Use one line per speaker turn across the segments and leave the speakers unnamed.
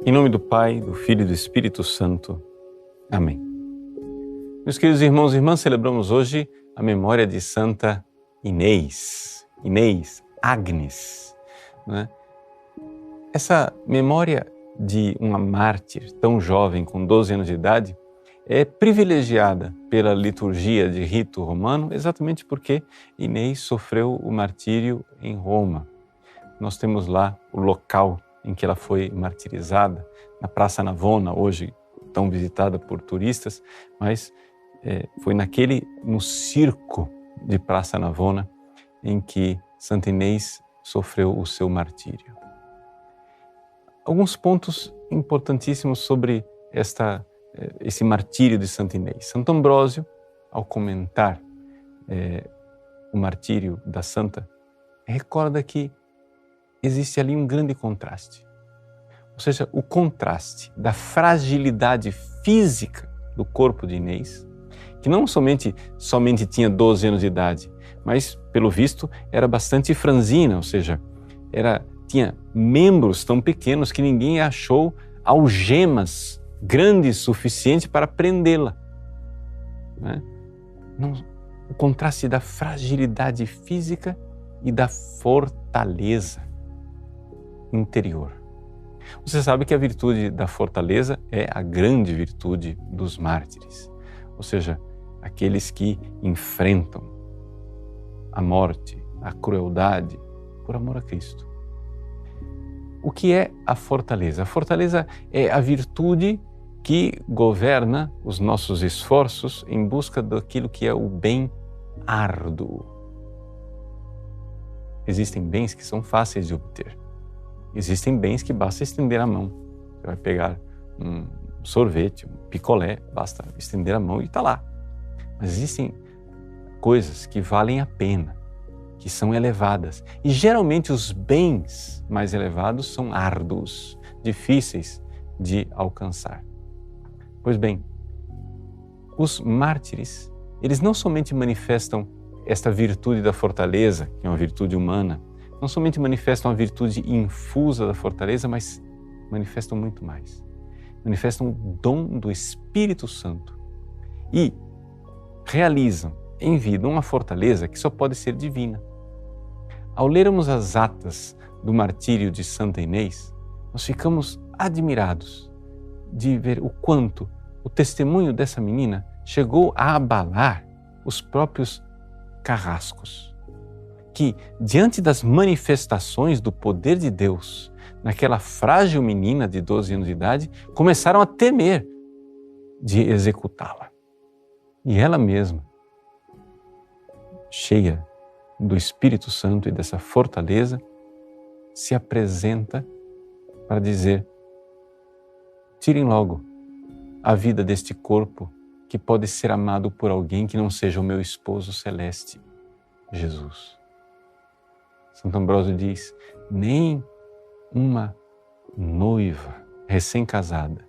Em nome do Pai, do Filho e do Espírito Santo. Amém. Meus queridos irmãos e irmãs, celebramos hoje a memória de Santa Inês, Agnes, né? Essa memória de uma mártir tão jovem, com 12 anos de idade, é privilegiada pela liturgia de rito romano exatamente porque Inês sofreu o martírio em Roma. Nós temos lá o local em que ela foi martirizada, na Praça Navona, hoje tão visitada por turistas, mas foi no circo de Praça Navona em que Santa Inês sofreu o seu martírio. Alguns pontos importantíssimos sobre esse martírio de Santa Inês. Santo Ambrósio, ao comentar o martírio da santa, recorda que existe ali um grande contraste. Ou seja, o contraste da fragilidade física do corpo de Inês, que não somente tinha 12 anos de idade, mas, pelo visto, era bastante franzina, ou seja, tinha membros tão pequenos que ninguém achou algemas grandes o suficiente para prendê-la. Né? O contraste da fragilidade física e da fortaleza interior. Você sabe que a virtude da fortaleza é a grande virtude dos mártires, ou seja, aqueles que enfrentam a morte, a crueldade, por amor a Cristo. O que é a fortaleza? A fortaleza é a virtude que governa os nossos esforços em busca daquilo que é o bem árduo. Existem bens que são fáceis de obter. Existem bens que basta estender a mão. Você vai pegar um sorvete, um picolé, basta estender a mão e está lá. Mas existem coisas que valem a pena, que são elevadas. E geralmente os bens mais elevados são árduos, difíceis de alcançar. Pois bem, os mártires, eles não somente manifestam esta virtude da fortaleza, que é uma virtude humana, não somente manifestam a virtude infusa da fortaleza, mas manifestam muito mais. Manifestam o dom do Espírito Santo e realizam em vida uma fortaleza que só pode ser divina. Ao lermos as atas do martírio de Santa Inês, nós ficamos admirados de ver o quanto o testemunho dessa menina chegou a abalar os próprios carrascos, que, diante das manifestações do poder de Deus naquela frágil menina de 12 anos de idade, começaram a temer de executá-la. E ela mesma, cheia do Espírito Santo e dessa fortaleza, se apresenta para dizer: tirem logo a vida deste corpo que pode ser amado por alguém que não seja o meu esposo celeste, Jesus. Santo Ambrósio diz: nem uma noiva recém-casada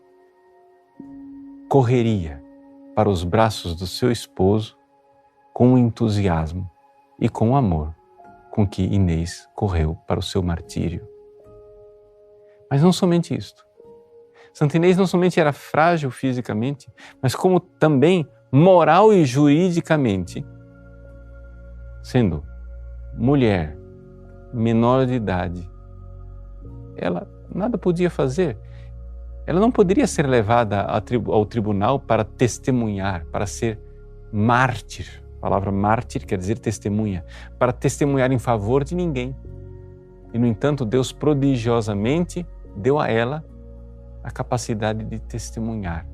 correria para os braços do seu esposo com o entusiasmo e com o amor com que Inês correu para o seu martírio. Mas não somente isto. Santa Inês não somente era frágil fisicamente, mas como também moral e juridicamente, sendo mulher, menor de idade, ela nada podia fazer. Ela não poderia ser levada ao tribunal para testemunhar, para ser mártir. A palavra mártir quer dizer testemunha, para testemunhar em favor de ninguém. E, no entanto, Deus prodigiosamente deu a ela a capacidade de testemunhar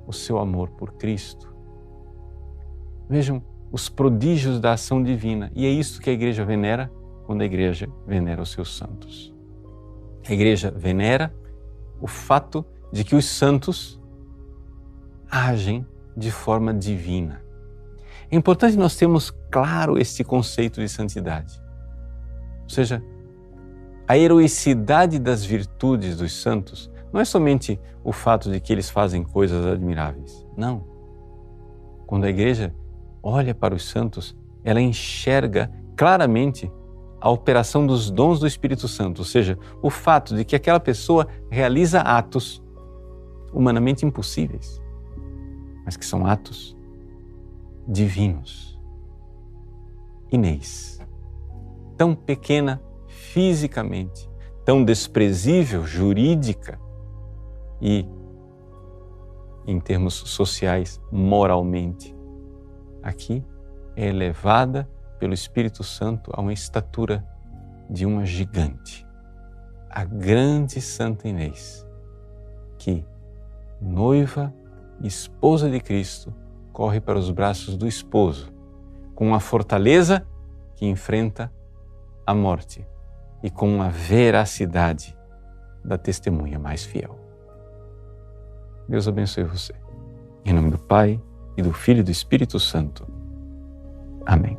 o seu amor por Cristo. Vejam os prodígios da ação divina. E é isso que a Igreja venera quando a Igreja venera os seus santos. A Igreja venera o fato de que os santos agem de forma divina. É importante nós termos claro este conceito de santidade. Ou seja, a heroicidade das virtudes dos santos não é somente o fato de que eles fazem coisas admiráveis. Não. Quando a Igreja olha para os santos, ela enxerga claramente a operação dos dons do Espírito Santo, ou seja, o fato de que aquela pessoa realiza atos humanamente impossíveis, mas que são atos divinos. Inês, tão pequena fisicamente, tão desprezível jurídica e, em termos sociais, moralmente, aqui é elevada pelo Espírito Santo a uma estatura de uma gigante, a grande Santa Inês, que, noiva e esposa de Cristo, corre para os braços do esposo, com uma fortaleza que enfrenta a morte e com uma veracidade da testemunha mais fiel. Deus abençoe você. Em nome do Pai, e do Filho e do Espírito Santo. Amém.